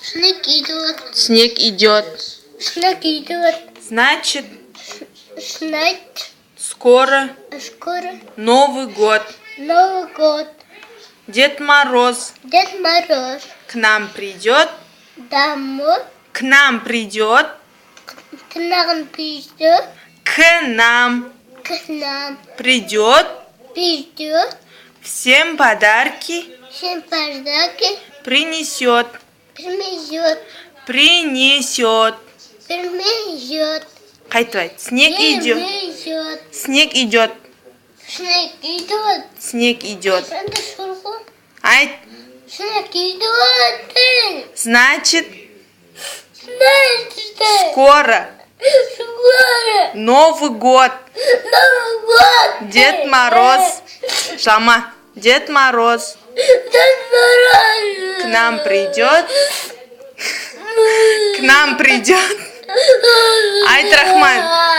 Снег идет. Снег идет. Снег идет. Значит, Скоро скоро Новый год. Новый год. Дед Мороз Дед Мороз к нам придет. домой. К нам придет. К нам придет. К нам К нам придет. придет. Всем подарки Всем подарки принесет. принесет. Принесет. Принесет. Қайтып Снег идет. Принесет. Снег идет. Снег идет. Снег идет. Айт. Снег идет. Значит, Значит, скоро скоро Новый год. Новый год. Дед Мороз. Шама. Дед Мороз Дед Мороз к нам придет. К нам придет. Айт Рахман.